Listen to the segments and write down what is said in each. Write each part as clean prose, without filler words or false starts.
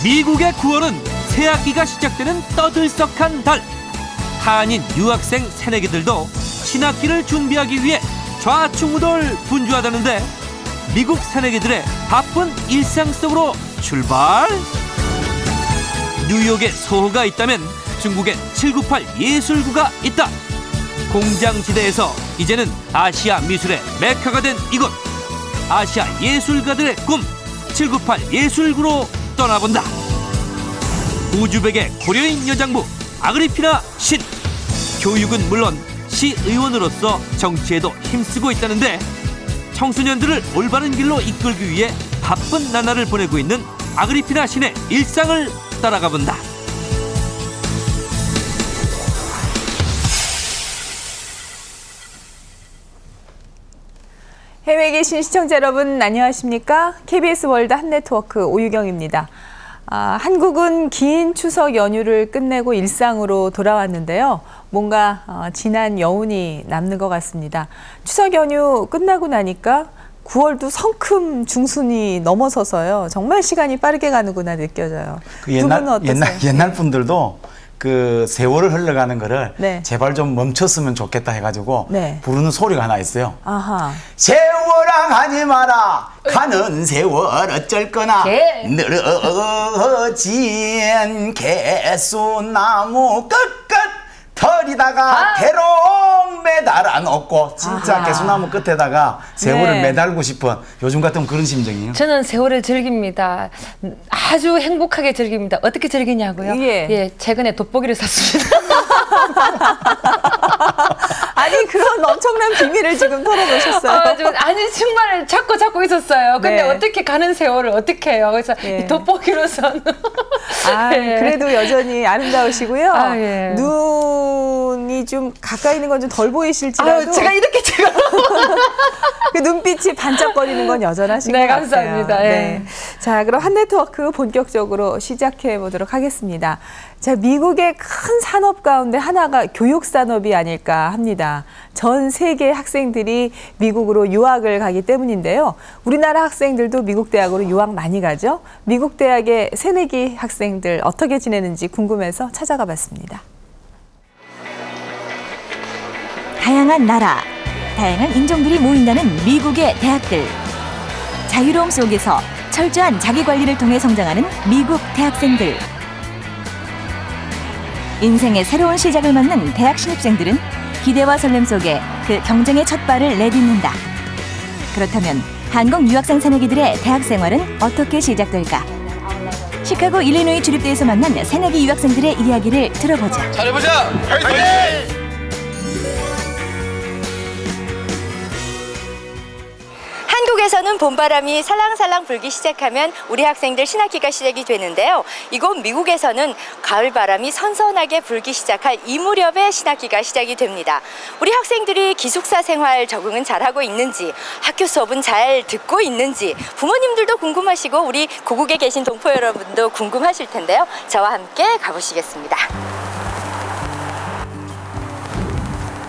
미국의 9월은 새학기가 시작되는 떠들썩한 달. 한인 유학생 새내기들도 신학기를 준비하기 위해 좌충우돌 분주하다는데 미국 새내기들의 바쁜 일상 속으로 출발! 뉴욕에 소호가 있다면 중국엔 798 예술구가 있다. 공장지대에서 이제는 아시아 미술의 메카가 된 이곳. 아시아 예술가들의 꿈 798 예술구로 떠나본다. 우즈벡의 고려인 여장부 아그리피나 신. 교육은 물론 시의원으로서 정치에도 힘쓰고 있다는데 청소년들을 올바른 길로 이끌기 위해 바쁜 나날을 보내고 있는 아그리피나 신의 일상을 따라가 본다. 해외에 계신 시청자 여러분 안녕하십니까? KBS 월드 한네트워크 오유경입니다. 한국은 긴 추석 연휴를 끝내고 일상으로 돌아왔는데요. 뭔가 지난 여운이 남는 것 같습니다. 추석 연휴 끝나고 나니까 9월도 성큼 중순이 넘어서서요. 정말 시간이 빠르게 가는구나 느껴져요. 옛날 분들도 그 세월을 흘러가는 거를 네. 제발 좀 멈췄으면 좋겠다 해가지고 네. 부르는 소리가 하나 있어요. 아하. 세월아 가지 마라 가는 세월 어쩔 거나 늘어진 개수나무 끝끝 털이다가 대롱 매달아 놓고 진짜 아하. 개수나무 끝에다가 세월을 네. 매달고 싶은 요즘 같으면 그런 심정이에요. 저는 세월을 즐깁니다. 아주 행복하게 즐깁니다. 어떻게 즐기냐고요? 예. 최근에 돋보기를 샀습니다. 아니 그런 엄청난 비밀을 지금 털어놓으셨어요. 아니 정말 찾고 있었어요. 근데 네. 어떻게 가는 세월을 어떻게 해요? 그래서 예. 이 돋보기로선 예. 그래도 여전히 아름다우시고요. 예. 눈이 좀 가까이 있는 건 좀 덜 보이실지라도 제가 그 눈빛이 반짝거리는 건 여전하신 것 네, 같아요. 감사합니다. 예. 네. 자, 그럼 한네트워크 본격적으로 시작해 보도록 하겠습니다. 자, 미국의 큰 산업 가운데 하나가 교육 산업이 아닐까 합니다. 전 세계 학생들이 미국으로 유학을 가기 때문인데요. 우리나라 학생들도 미국 대학으로 유학 많이 가죠. 미국 대학의 새내기 학생들 어떻게 지내는지 궁금해서 찾아가 봤습니다. 다양한 나라, 다양한 인종들이 모인다는 미국의 대학들. 자유로움 속에서 철저한 자기관리를 통해 성장하는 미국 대학생들. 인생의 새로운 시작을 맞는 대학 신입생들은 기대와 설렘 속에 그 경쟁의 첫 발을 내딛는다. 그렇다면 한국 유학생 새내기들의 대학 생활은 어떻게 시작될까? 시카고 일리노이 주립대에서 만난 새내기 유학생들의 이야기를 들어보자. 잘해보자! 화이팅! 한국에서는 봄바람이 살랑살랑 불기 시작하면 우리 학생들 신학기가 시작이 되는데요. 이곳 미국에서는 가을바람이 선선하게 불기 시작할 이 무렵에 신학기가 시작이 됩니다. 우리 학생들이 기숙사 생활 적응은 잘하고 있는지, 학교 수업은 잘 듣고 있는지 부모님들도 궁금하시고 우리 고국에 계신 동포 여러분도 궁금하실 텐데요. 저와 함께 가보시겠습니다.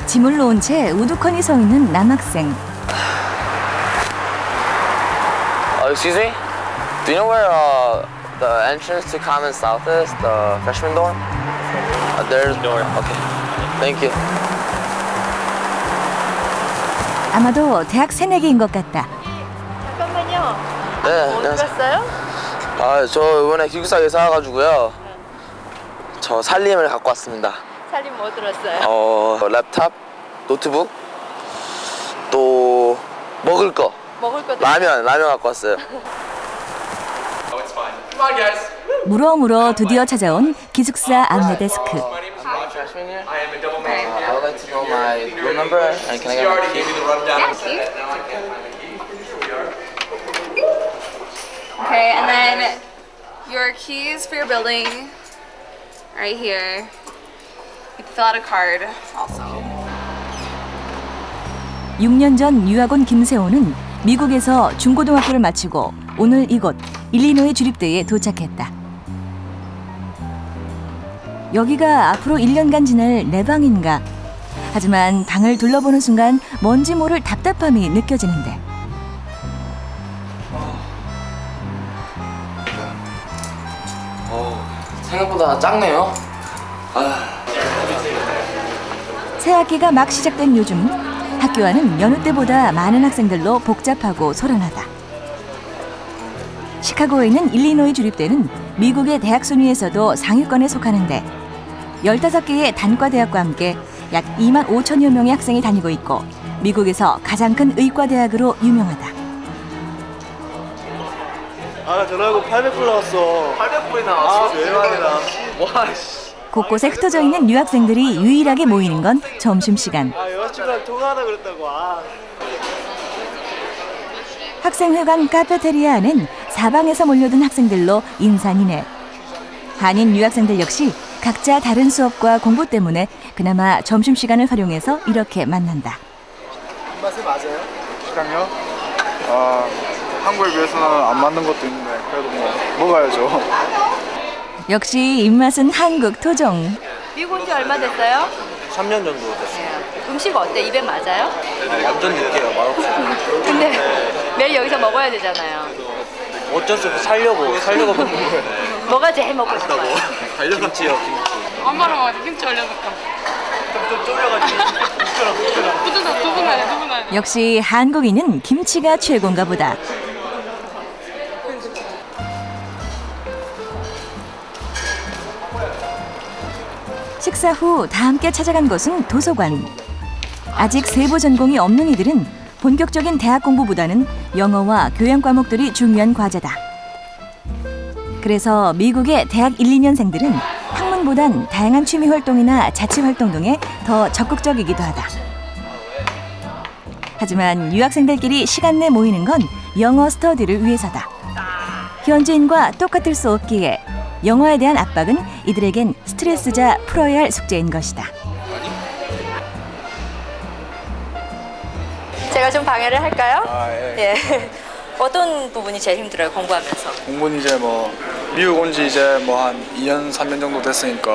짐을 놓은 채 우두커니 서 있는 남학생. Excuse me? Do you know where the entrance to Common South is? The freshman dorm? There's door. Okay. Thank you. 아마도 대학 새내기인 것 같다. 잠깐만요. 네, 어디 갔어요? 저 이번에 기숙사 이사 와가지고요. 저 살림을 갖고 왔습니다. 살림 뭐 들었어요? 랩탑, 노트북, 또 먹을 거. 라면 갖고 왔어요. 물어 드디어 찾아온 기숙사 안내 데스크. Okay, and then your keys for your building right here. You can fill out a card also. 6년 전 유학 온 김세호는 미국에서 중고등학교를 마치고 오늘 이곳 일리노이 주립대에 도착했다. 여기가 앞으로 1년간 지낼 내 방인가? 하지만 방을 둘러보는 순간 뭔지 모를 답답함이 느껴지는데. 생각보다 작네요. 새 학기가 막 시작된 요즘 학교와는 여느 때보다 많은 학생들로 복잡하고 소란하다. 시카고에 있는 일리노이 주립대는 미국의 대학 순위에서도 상위권에 속하는데 15개의 단과 대학과 함께 약 2만 5천여 명의 학생이 다니고 있고 미국에서 가장 큰 의과대학으로 유명하다. 나 전화하고 800불 나왔어. 800불이 나왔어? 대박이다. 와, 씨. 곳곳에 흩어져 있는 유학생들이 유일하게 모이는 건 점심시간. 여자친구랑 통화하다 그랬다고. 학생회관 카페테리아 안엔 사방에서 몰려든 학생들로 인산이네. 한인 유학생들 역시 각자 다른 수업과 공부 때문에 그나마 점심시간을 활용해서 이렇게 만난다. 입맛에 맞아요? 시간요? 한국에 비해서는 안 맞는 것도 있는데 그래도 먹어야죠. 역시 입맛은 한국 토종. 미국 온 지 얼마 됐어요? 3년 정도 됐어요. 음식 어때? 입에 맞아요? 완전 느끼해요. 맛없어요. 근데 매일 여기서 먹어야 되잖아요. 어쩔 수 없이 살려고 먹는 거예요. 뭐가 제일 먹고 싶어요? 김치요, 김치. 엄마랑 와가지고 김치 올려놓고. 좀 졸여가지고 두분하네. 역시 한국인은 김치가 최고인가 보다. 식사 후 다 함께 찾아간 곳은 도서관. 아직 세부 전공이 없는 이들은 본격적인 대학 공부보다는 영어와 교양 과목들이 중요한 과제다. 그래서 미국의 대학 1, 2년생들은 학문보단 다양한 취미 활동이나 자치 활동 등에 더 적극적이기도 하다. 하지만 유학생들끼리 시간 내 모이는 건 영어 스터디를 위해서다. 현지인과 똑같을 수 없기에 영어에 대한 압박은 이들에겐 스트레스자 풀어야 할 숙제인 것이다. 제가 좀 방해를 할까요? 예. 어떤 부분이 제일 힘들어요, 공부하면서? 공부는 이제 미국 온 지 이제 한 2년, 3년 정도 됐으니까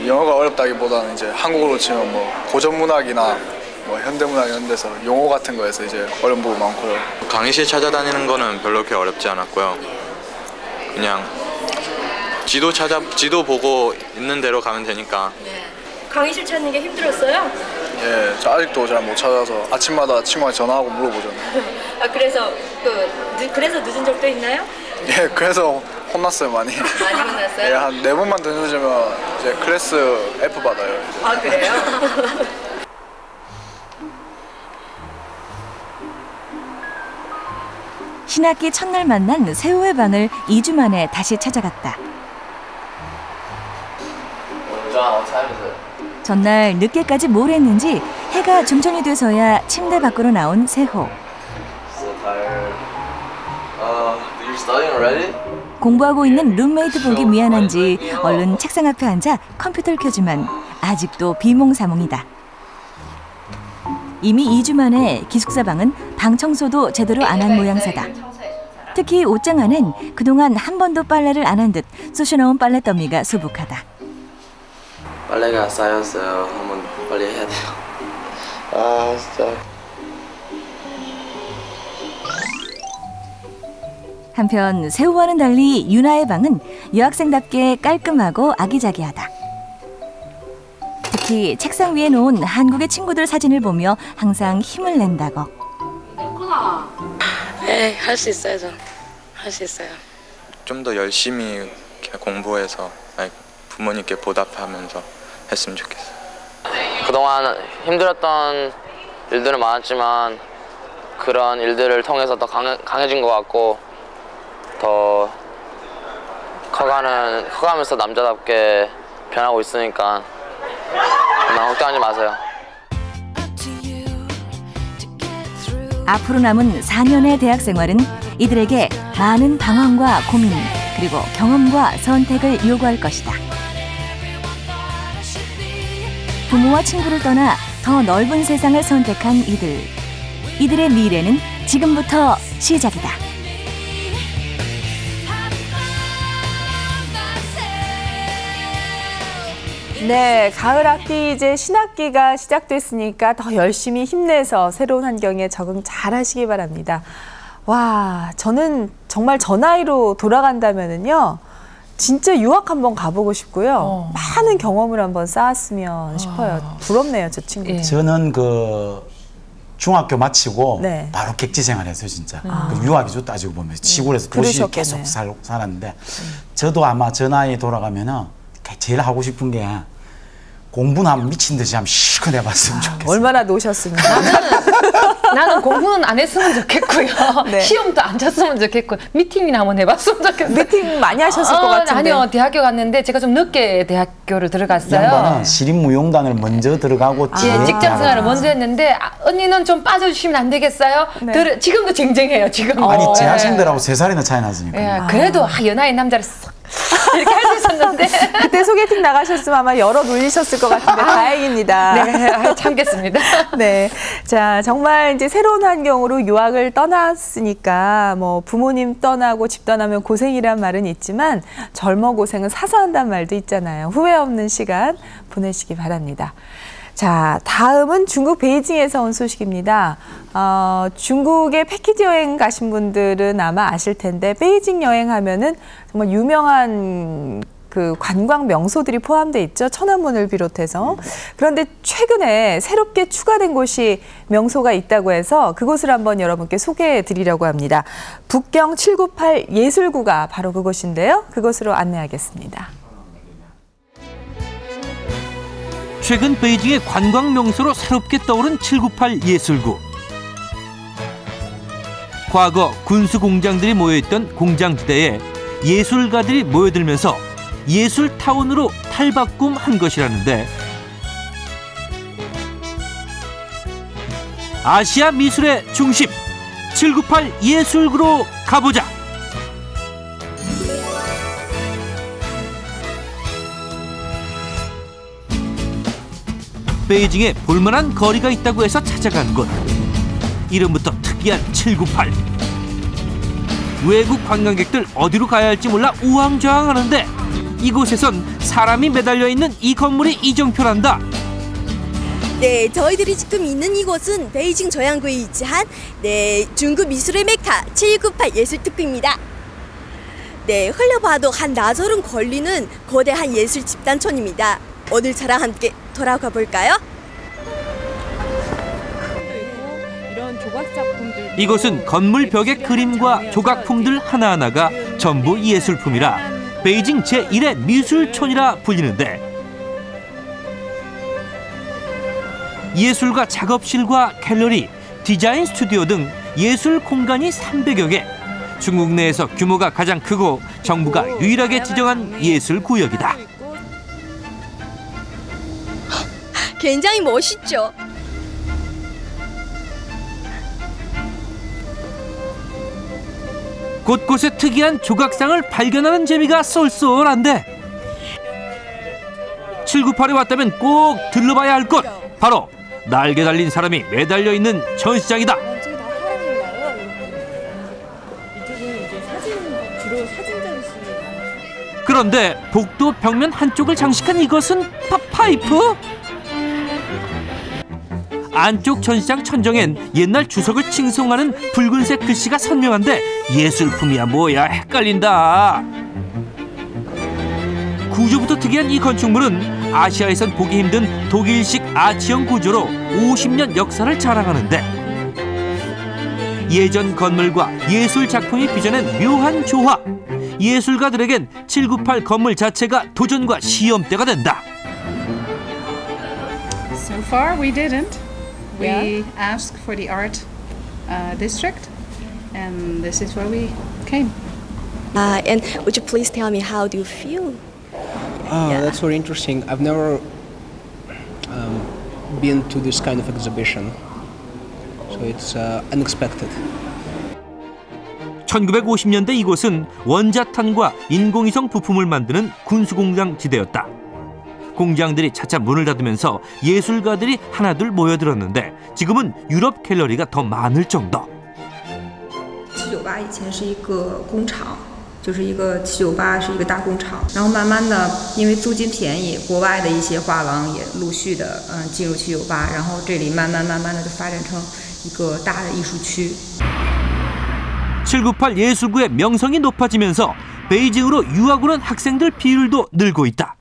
영어가 어렵다기보다는 이제 한국으로 치면 고전 문학이나 현대문학 이런 데서 용어 같은 거에서 이제 어려운 부분 많고요. 강의실 찾아다니는 거는 별로 그렇게 어렵지 않았고요. 그냥 지도 보고 있는 대로 가면 되니까. 강의실 찾는 게 힘들었어요? 예, 저 아직도 잘 못 찾아서 아침마다 친구한테 전화하고 물어보잖아요. 그래서 그래서 늦은 적도 있나요? 예, 그래서 혼났어요, 많이. 많이 혼났어요? 예, 한 4번만 더 늦으면 이제 클래스 F 받아요. 이제. 그래요? 신학기 첫날 만난 세호의 방을 2주 만에 다시 찾아갔다. 전날 늦게까지 뭘 했는지 해가 중천이 돼서야 침대 밖으로 나온 세호. 공부하고 있는 룸메이트 보기 미안한지 얼른 책상 앞에 앉아 컴퓨터를 켜지만 아직도 비몽사몽이다. 이미 2주 만에 기숙사 방은 방 청소도 제대로 안 한 모양새다. 특히 옷장 안엔 그동안 한 번도 빨래를 안 한 듯 쑤셔놓은 빨랫더미가 수북하다. 빨래가 쌓였어요. 한번 빨리 해야 돼요. 진짜. 한편 세호와는 달리 유나의 방은 여학생답게 깔끔하고 아기자기하다. 특히 책상 위에 놓은 한국의 친구들 사진을 보며 항상 힘을 낸다고. 네, 할 수 있어요, 할 수 있어요. 좀 더 열심히 공부해서 부모님께 보답하면서 했으면 좋겠어요. 그동안 힘들었던 일들은 많았지만 그런 일들을 통해서 더 강해진 것 같고 더 커가면서 남자답게 변하고 있으니까 그만 걱정하지 마세요. 앞으로 남은 4년의 대학 생활은 이들에게 많은 방황과 고민 그리고 경험과 선택을 요구할 것이다. 부모와 친구를 떠나 더 넓은 세상을 선택한 이들의 미래는 지금부터 시작이다. 네, 가을 학기 이제 신학기가 시작됐으니까 더 열심히 힘내서 새로운 환경에 적응 잘 하시기 바랍니다. 와, 저는 정말 저 나이로 돌아간다면은요, 진짜 유학 한번 가보고 싶고요. 많은 경험을 한번 쌓았으면 싶어요. 부럽네요, 저 친구. 예. 저는 그 중학교 마치고 바로 객지 생활했어요, 진짜. 그 유학이죠, 따지고 보면. 시골에서 도시 계속 살았는데 저도 아마 저 나이 돌아가면은 제일 하고 싶은 게 공부는 한번 미친 듯이 한번 실컷 해봤으면 좋겠어요. 얼마나 노셨습니까? 나는 공부는 안 했으면 좋겠고요. 시험도 안 쳤으면 좋겠고 미팅이나 한번 해봤으면 좋겠어요. 미팅 많이 하셨을 것 같은데. 아니요. 대학교 갔는데 제가 좀 늦게 대학교를 들어갔어요. 양반은 시립무용단을 먼저 들어가고 직장 생활을 먼저 했는데 언니는 좀 빠져주시면 안 되겠어요? 지금도 쟁쟁해요. 지금. 아니 제 학생들하고 3살이나 차이 나으니까. 그래도 연하의 남자를 쏙 이렇게 할 수 있었는데 그때 소개팅 나가셨으면 아마 열어 놀리셨을 것 같은데 다행입니다. 네, 참겠습니다. 네, 자 정말 이제 새로운 환경으로 유학을 떠났으니까 뭐 부모님 떠나고 집 떠나면 고생이란 말은 있지만 젊어 고생은 사서 한다는 말도 있잖아요. 후회 없는 시간 보내시기 바랍니다. 자, 다음은 중국 베이징에서 온 소식입니다. 중국에 패키지 여행 가신 분들은 아마 아실 텐데 베이징 여행하면은 정말 유명한 그 관광 명소들이 포함되어 있죠. 천안문을 비롯해서. 그런데 최근에 새롭게 추가된 곳이 명소가 있다고 해서 그곳을 한번 여러분께 소개해 드리려고 합니다. 북경 798 예술구가 바로 그곳인데요. 그곳으로 안내하겠습니다. 최근 베이징의 관광 명소로 새롭게 떠오른 798 예술구. 과거 군수 공장들이 모여있던 공장지대에 예술가들이 모여들면서 예술타운으로 탈바꿈한 것이라는데 아시아 미술의 중심 798 예술구로 가보자. 베이징에 볼만한 거리가 있다고 해서 찾아간 곳. 이름부터 특이한 798. 외국 관광객들 어디로 가야 할지 몰라 우왕좌왕하는데 이곳에선 사람이 매달려 있는 이 건물이 이정표란다. 네, 저희들이 지금 있는 이곳은 베이징 저양구에 위치한 중국 미술의 메카 798 예술특구입니다. 네, 흘려봐도 한 나절은 걸리는 거대한 예술 집단촌입니다. 오늘 저랑 함께 돌아가 볼까요? 이곳은 건물 벽의 그림과 조각품들 하나하나가 전부 예술품이라 베이징 제1의 미술촌이라 불리는데 예술가 작업실과 갤러리, 디자인 스튜디오 등 예술 공간이 300여 개. 중국 내에서 규모가 가장 크고 정부가 유일하게 지정한 예술 구역이다. 굉장히 멋있죠? 곳곳에 특이한 조각상을 발견하는 재미가 쏠쏠한데 798에 왔다면 꼭 들러봐야 할 곳, 바로 날개 달린 사람이 매달려 있는 전시장이다. 그런데 복도 벽면 한쪽을 장식한 이것은 파이프? 안쪽 전시장 천정엔 옛날 주석을 칭송하는 붉은색 글씨가 선명한데 예술품이야 뭐야 헷갈린다. 구조부터 특이한 이 건축물은 아시아에선 보기 힘든 독일식 아치형 구조로 50년 역사를 자랑하는데 예전 건물과 예술 작품이 빚어낸 묘한 조화. 예술가들에겐 798 건물 자체가 도전과 시험대가 된다. So far we didn't. We asked for the art district, and this is where we came. And would you please tell me how do you feel? That's very interesting. I've never been to this kind of exhibition, so it's unexpected. 1950년대 이곳은 원자탄과 인공위성 부품을 만드는 군수공장 지대였다. 공장들이 차차 문을 닫으면서 예술가들이 하나둘 모여들었는데 지금은 유럽 갤러리가 더 많을 정도. 798以前是一个工厂，就是一个798是一个大工厂，然后慢慢的因为租金便宜，国外的一些画廊也陆续的进入798，然后这里慢慢的就发展成一个大的艺术区。 798 예술구의 명성이 높아지면서 베이징으로 유학 오는 학생들 비율도 늘고 있다.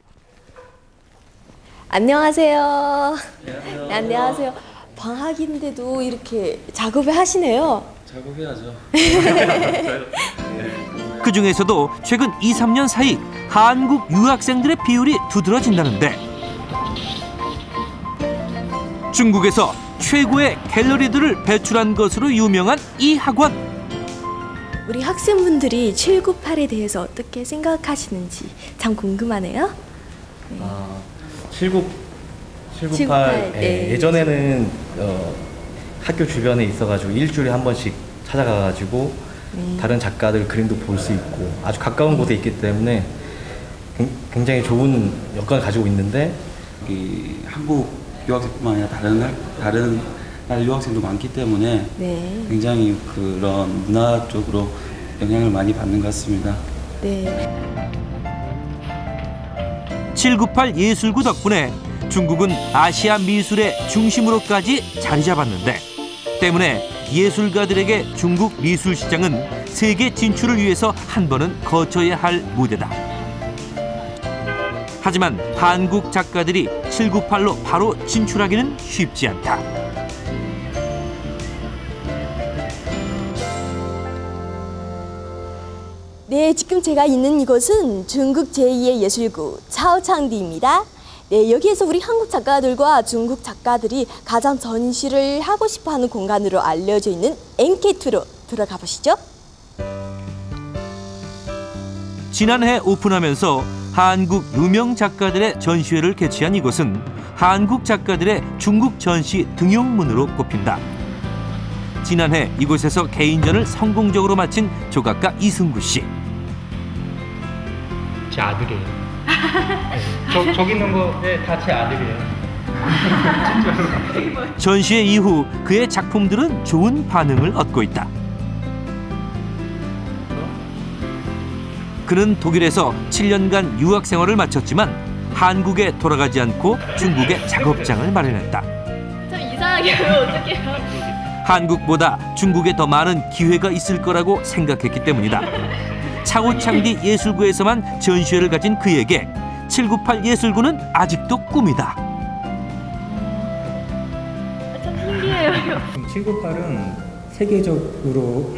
안녕하세요. 네, 안녕하세요. 방학인데도 이렇게 작업을 하시네요. 작업해야죠. 그중에서도 최근 2, 3년 사이 한국 유학생들의 비율이 두드러진다는데 중국에서 최고의 갤러리들을 배출한 것으로 유명한 이 학원. 우리 학생분들이 798에 대해서 어떻게 생각하시는지 참 궁금하네요. 네. 798, 네. 예전에는 학교 주변에 있어가지고 일주일에 한 번씩 찾아가가지고 다른 작가들 그림도 볼 수 있고 아주 가까운 곳에 있기 때문에 굉장히 좋은 여건을 가지고 있는데 이 한국 유학생뿐만 아니라 다른 나라 유학생도 많기 때문에 굉장히 그런 문화 쪽으로 영향을 많이 받는 것 같습니다. 네. 798 예술구 덕분에 중국은 아시아 미술의 중심으로까지 자리 잡았는데 때문에 예술가들에게 중국 미술 시장은 세계 진출을 위해서 한 번은 거쳐야 할 무대다. 하지만 한국 작가들이 798로 바로 진출하기는 쉽지 않다. 네, 지금 제가 있는 이곳은 중국 제2의 예술구 차오창디입니다. 네, 여기에서 우리 한국 작가들과 중국 작가들이 가장 전시를 하고 싶어하는 공간으로 알려져 있는 MK2로 들어가 보시죠. 지난해 오픈하면서 한국 유명 작가들의 전시회를 개최한 이곳은 한국 작가들의 중국 전시 등용문으로 꼽힌다. 지난해 이곳에서 개인전을 성공적으로 마친 조각가 이승구 씨. 제 아들이에요. 네. 저기 있는 거 다 제 아들이에요. 전시회 이후 그의 작품들은 좋은 반응을 얻고 있다. 그는 독일에서 7년간 유학 생활을 마쳤지만 한국에 돌아가지 않고 중국에 작업장을 마련했다. 참 이상하게 하면 어떡해요? 한국보다 중국에 더 많은 기회가 있을 거라고 생각했기 때문이다. 차오창디 예술구에서만 전시회를 가진 그에게 798 예술구는 아직도 꿈이다. 참 신기해요. 798은 세계적으로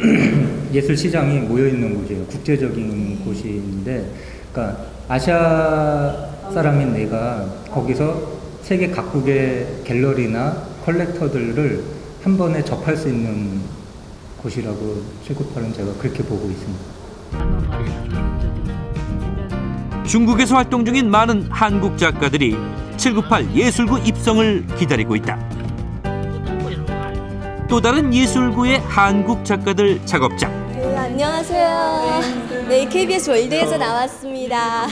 예술 시장이 모여 있는 곳이에요. 국제적인 곳인데, 그러니까 아시아 사람인 내가 거기서 세계 각국의 갤러리나 컬렉터들을 한 번에 접할 수 있는 곳이라고 798은 제가 그렇게 보고 있습니다. 중국에서 활동 중인 많은 한국 작가들이 798 예술구 입성을 기다리고 있다. 또 다른 예술구의 한국 작가들 작업장. 네, 안녕하세요. 네, KBS 월드에서 나왔습니다.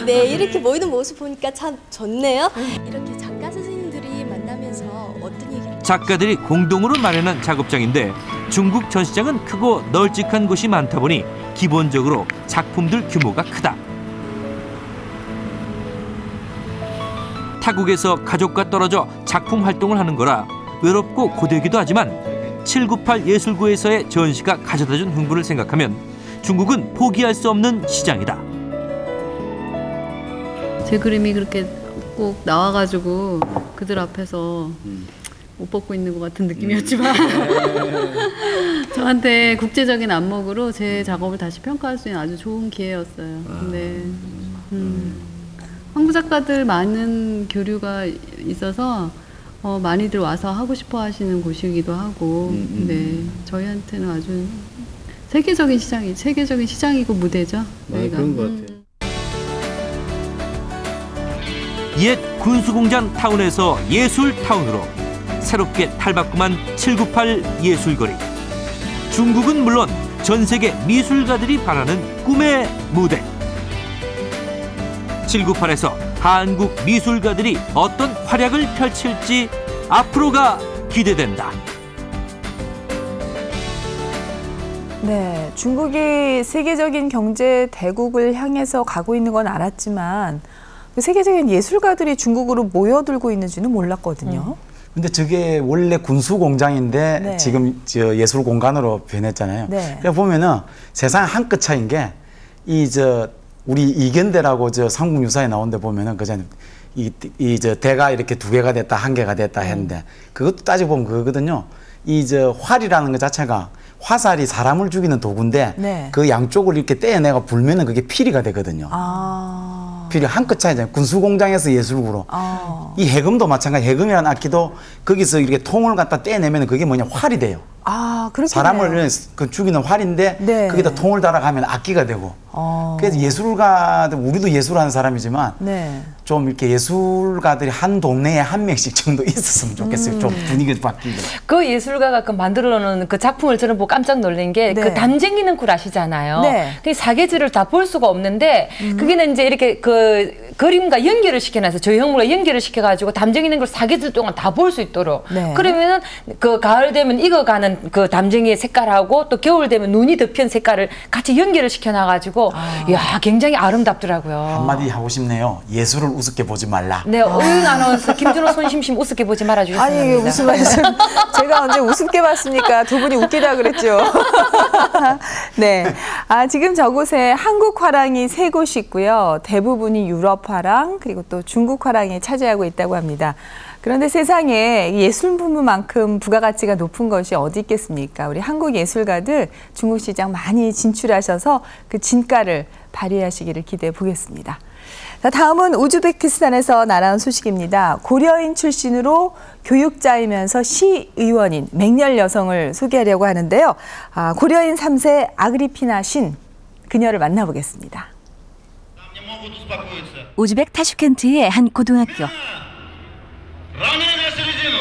네, 이렇게 모이는 모습 보니까 참 좋네요. 이렇게 작가 선생님들이 만나면서 어떤 얘기를... 작가들이 공동으로 마련한 작업장인데 중국 전시장은 크고 널찍한 곳이 많다 보니 기본적으로 작품들 규모가 크다. 타국에서 가족과 떨어져 작품 활동을 하는 거라 외롭고 고되기도 하지만 798 예술구에서의 전시가 가져다준 흥분을 생각하면 중국은 포기할 수 없는 시장이다. 제 그림이 그렇게 꼭 나와가지고 그들 앞에서 옷 벗고 있는 것 같은 느낌이었지만 저한테 국제적인 안목으로 제 작업을 다시 평가할 수 있는 아주 좋은 기회였어요. 근데 한국 작가들 많은 교류가 있어서 많이들 와서 하고 싶어 하시는 곳이기도 하고 네, 저희한테는 아주 세계적인 시장이고 무대죠. 네, 그런 것 같아요. 옛 군수공장 타운에서 예술타운으로 새롭게 탈바꿈한 798 예술거리. 중국은 물론 전 세계 미술가들이 바라는 꿈의 무대. 798에서 한국 미술가들이 어떤 활약을 펼칠지 앞으로가 기대된다. 네, 중국이 세계적인 경제 대국을 향해서 가고 있는 건 알았지만 세계적인 예술가들이 중국으로 모여들고 있는지는 몰랐거든요. 근데 저게 원래 군수 공장인데 네. 지금 저 예술 공간으로 변했잖아요. 네. 그래 보면은 세상 한 끗 차이인 게 우리 이견대라고 삼국유사에 나온 데 보면은 그전 대가 이렇게 2개가 됐다 1개가 됐다 했는데 그것도 따지고 보면 그거거든요. 활이라는 것 자체가 화살이 사람을 죽이는 도구인데 네. 그 양쪽을 이렇게 떼어내가 불면은 그게 피리가 되거든요. 피리 한 끗 차이잖아요. 군수공장에서 예술구로. 이 해금도 마찬가지. 해금이라는 악기도 거기서 이렇게 통을 갖다 떼내면 그게 뭐냐 활이 돼요. 그렇겠네요. 사람을 죽이는 활인데 네. 거기다 통을 달아가면 악기가 되고. 그래서 예술가들 우리도 예술하는 사람이지만 네. 좀 이렇게 예술가들이 한 동네에 한 명씩 정도 있었으면 좋겠어요. 좀 분위기가 바뀌고. 그 예술가가 그 만들어놓은 그 작품을 저는 보고 깜짝 놀란 게 그 네. 담쟁이는 꿀 아시잖아요. 네. 그 사계절을 다 볼 수가 없는데 그게는 이제 이렇게 그 그림과 연결을 시켜놔서 조형물과 연결을 시켜가지고 담쟁이는 걸 사계절 동안 다 볼 수 있도록. 네. 그러면은 그 가을 되면 익어가는 그 담쟁이의 색깔하고 또 겨울 되면 눈이 덮인 색깔을 같이 연결을 시켜놔가지고 이야 굉장히 아름답더라고요. 한마디 하고 싶네요. 예술을 우습게 보지 말라. 네, 오윤 아나운서 김준호 손심심 우습게 보지 말아주셨습니다. 아니 이게 무슨 말씀? 제가 언제 우습게 봤습니까? 두 분이 웃기다 그랬죠. 네, 지금 저곳에 한국 화랑이 3곳이 있고요. 대부분이 유럽 화랑 그리고 또 중국 화랑이 차지하고 있다고 합니다. 그런데 세상에 예술품만큼 부가가치가 높은 것이 어디 있겠습니까? 우리 한국 예술가들 중국 시장 많이 진출하셔서 그 진가를 발휘하시기를 기대해 보겠습니다. 자, 다음은 우즈베키스탄에서 날아온 소식입니다. 고려인 출신으로 교육자이면서 시의원인 맹렬 여성을 소개하려고 하는데요. 고려인 3세 아그리피나 신, 그녀를 만나보겠습니다. 우즈벡 타슈켄트의 한 고등학교. Ранее на середину.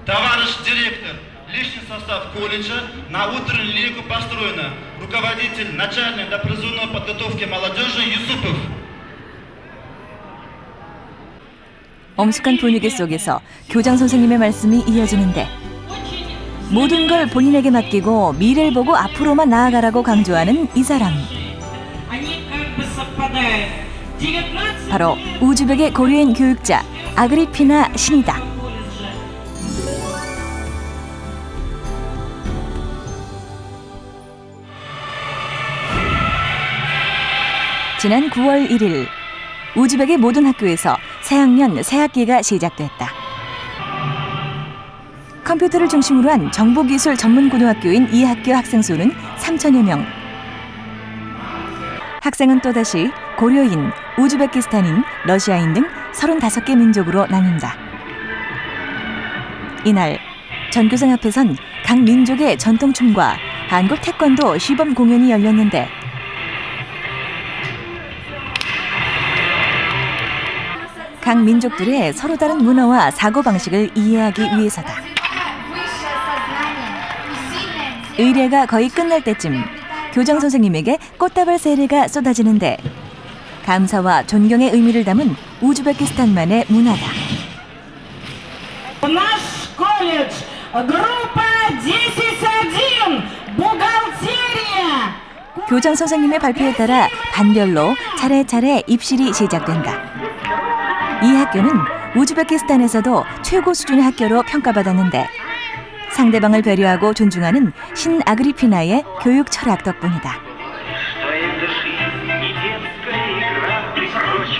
Товарищ директор, личный состав колледжа на утреннюю линейку построена. Руководитель начальной допризывной подготовки молодежи Юсупов. 엄숙한 분위기 속에서 교장 선생님의 말씀이 이어지는데 모든 걸 본인에게 맡기고 미래를 보고 앞으로만 나아가라고 강조하는 이 사람. 바로 우즈벡의 고려인 교육자 아그리피나 신이다. 지난 9월 1일 우즈벡의 모든 학교에서 새학년 새학기가 시작됐다. 컴퓨터를 중심으로 한 정보기술 전문고등학교인 이 학교 학생 수는 3천여 명. 학생은 또다시 고려인, 우즈베키스탄인, 러시아인 등 35개 민족으로 나뉜다. 이날 전교생 앞에선 각 민족의 전통춤과 한국 태권도 시범 공연이 열렸는데 각 민족들의 서로 다른 문화와 사고방식을 이해하기 위해서다. 의례가 거의 끝날 때쯤 교장 선생님에게 꽃다발 세례가 쏟아지는데 감사와 존경의 의미를 담은 우즈베키스탄만의 문화다. 교장 선생님의 발표에 따라 반별로 차례차례 입실이 시작된다. 이 학교는 우즈베키스탄에서도 최고 수준의 학교로 평가받았는데 상대방을 배려하고 존중하는 신 아그리피나의 교육 철학 덕분이다.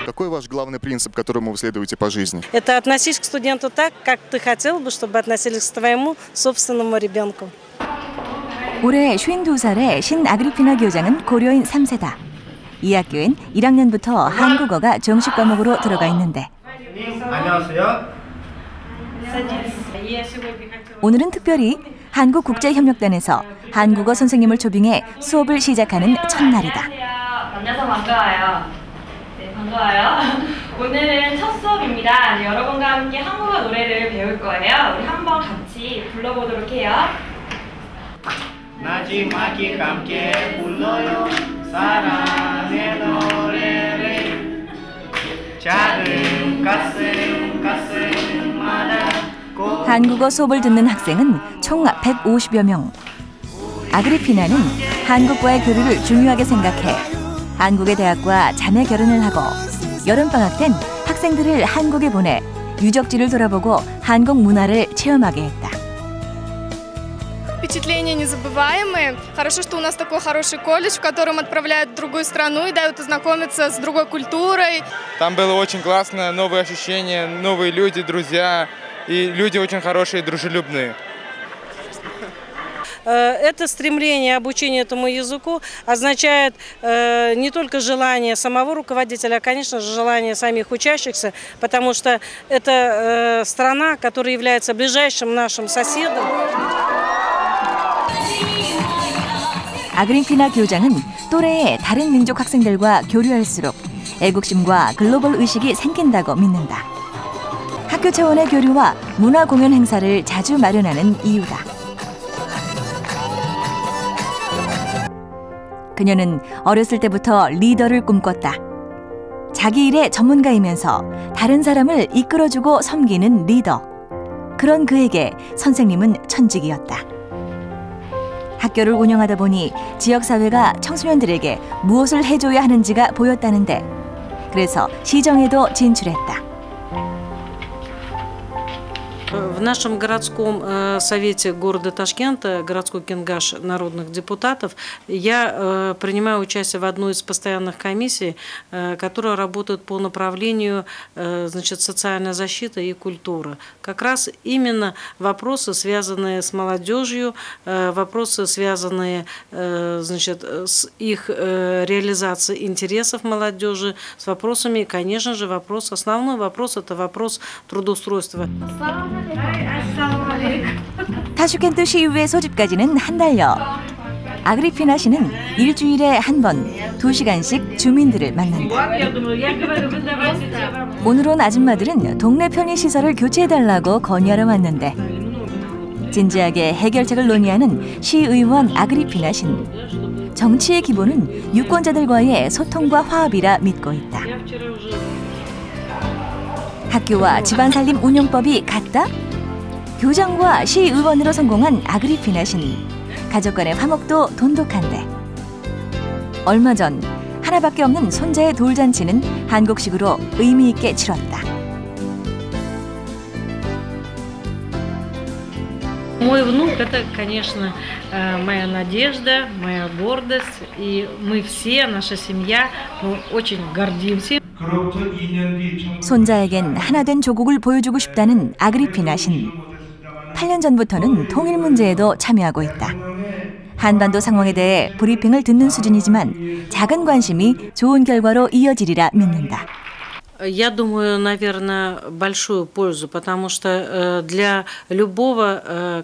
Какой ваш главный принцип, которому вы следуете по жизни? Это относись к студенту так, как ты хотел бы, чтобы относились к твоему собственному ребенку. 올해 52살의 신 아그리피나 교장은 고려인 3세다. 이 학교엔 1학년부터 한국어가 정식 과목으로 들어가 있는데 안녕하세요. 오늘은 특별히 한국국제협력단에서 한국어 선생님을 초빙해 수업을 시작하는 첫날이다. 만나서 반가워요. 네, 반가워요. 오늘은 첫 수업입니다. 여러분과 함께 한국어 노래를 배울 거예요. 우리 한번 같이 불러보도록 해요. 마지막에 함께 불러요. 사랑의 노래를 작은 가슴마다 한국어 수업을 듣는 학생은 총 150여 명. 아그리피나는 한국과의 교류를 중요하게 생각해 한국의 대학과 자매 결혼을 하고 여름방학 땐 학생들을 한국에 보내 유적지를 돌아보고 한국 문화를 체험하게 했다. впечатления незабываемые. Хорошо, что у нас такой хороший колледж, в котором отправляют в другую страну и дают ознакомиться с другой культурой. Там было очень классно, новые ощущения, новые люди, друзья. И люди очень хорошие, дружелюбные. Это стремление обучения этому языку означает не только желание самого руководителя, а, конечно же, желание самих учащихся, потому что это страна, которая является ближайшим нашим соседом. 아그리피나 교장은 또래의 다른 민족 학생들과 교류할수록 애국심과 글로벌 의식이 생긴다고 믿는다. 학교 차원의 교류와 문화 공연 행사를 자주 마련하는 이유다. 그녀는 어렸을 때부터 리더를 꿈꿨다. 자기 일의 전문가이면서 다른 사람을 이끌어주고 섬기는 리더. 그런 그에게 선생님은 천직이었다. 학교를 운영하다 보니 지역사회가 청소년들에게 무엇을 해줘야 하는지가 보였다는데 그래서 시정에도 진출했다. В нашем городском совете города Ташкента, городской кенгаш народных депутатов, я принимаю участие в одной из постоянных комиссий, которая работает по направлению, значит, социальная защита и культура. Как раз именно вопросы, связанные с молодежью, вопросы, связанные, значит, с их реализацией интересов молодежи, с вопросами, конечно же, основной вопрос – это вопрос трудоустройства. 타슈켄트 시의회 소집까지는 한 달여. 아그리피나 씨는 일주일에 한 번 2시간씩 주민들을 만난다. 오늘 온 아줌마들은 동네 편의시설을 교체해달라고 건의하러 왔는데 진지하게 해결책을 논의하는 시의원 아그리피나 씨는 정치의 기본은 유권자들과의 소통과 화합이라 믿고 있다. 학교와 집안살림 운영법이 같다? 교장과 시의원으로 성공한 아그리피나 씨는 가족 간의 화목도 돈독한데 얼마 전 하나밖에 없는 손자의 돌잔치는 한국식으로 의미 있게 치렀다. Мой внук – это, конечно, моя надежда, моя гордость, и мы все, наша семья, очень гордимся. 손자에겐 하나된 조국을 보여주고 싶다는 아그리피나 씨는 8년 전부터는 통일 문제에도 참여하고 있다. 한반도 상황에 대해 브리핑을 듣는 수준이지만 작은 관심이 좋은 결과로 이어지리라 믿는다. Я думаю, наверное, большую пользу, потому что для любого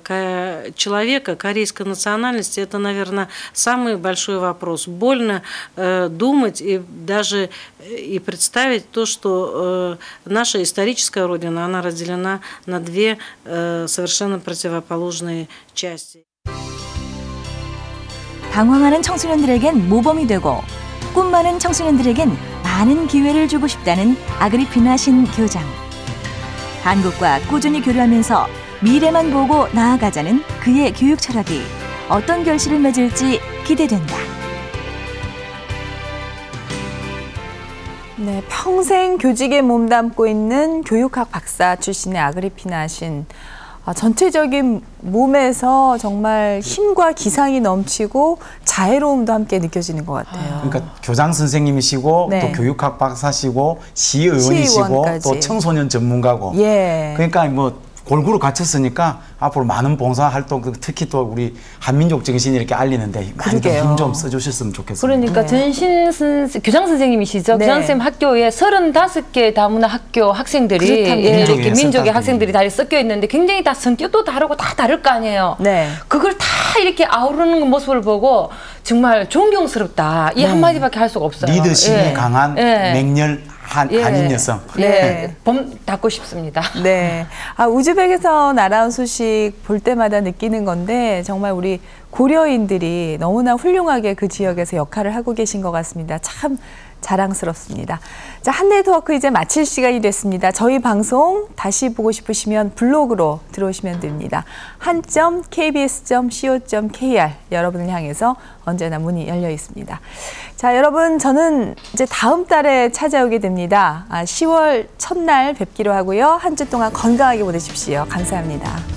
человека корейской национальности это, наверное, самый большой вопрос. Больно думать и даже и представить то, что наша историческая родина, она разделена на две совершенно противоположные части. 방황하는 청소년들에겐 모범이 되고 꿈 많은 청소년들에겐 많은 기회를 주고 싶다는 아그리피나 신 교장. 한국과 꾸준히 교류하면서 미래만 보고 나아가자는 그의 교육 철학이 어떤 결실을 맺을지 기대된다. 네, 평생 교직에 몸담고 있는 교육학 박사 출신의 아그리피나 신. 전체적인 몸에서 정말 힘과 기상이 넘치고 자애로움도 함께 느껴지는 것 같아요. 그러니까 교장 선생님이시고 네. 또 교육학 박사시고 시의원이시고 또 청소년 전문가고. 예. 그러니까 뭐 골고루 갖췄으니까 앞으로 많은 봉사 활동, 특히 또 우리 한민족 정신이 이렇게 알리는데 많이 힘 좀 써주셨으면 좋겠습니다. 그러니까 전신 교장 선생님이시죠. 네. 교장 선생님 학교에 35개 다문화 학교 학생들이 이렇게 민족의 학생들이 다 섞여 있는데 굉장히 다 성격도 다르고 다 다를 거 아니에요. 네. 그걸 다 이렇게 아우르는 모습을 보고 정말 존경스럽다. 이 한마디밖에 할 수가 없어요. 리더십이 강한 맹렬 한인 여성. 네, 봄 닫고 싶습니다. 네, 우즈벡에서 날아온 소식 볼 때마다 느끼는 건데 정말 우리 고려인들이 너무나 훌륭하게 그 지역에서 역할을 하고 계신 것 같습니다. 참 자랑스럽습니다. 자, 한 네트워크 이제 마칠 시간이 됐습니다. 저희 방송 다시 보고 싶으시면 블로그로 들어오시면 됩니다. han.kbs.co.kr 여러분을 향해서 언제나 문이 열려 있습니다. 자, 여러분 저는 이제 다음 달에 찾아오게 됩니다. 10월 첫날 뵙기로 하고요. 한 주 동안 건강하게 보내십시오. 감사합니다.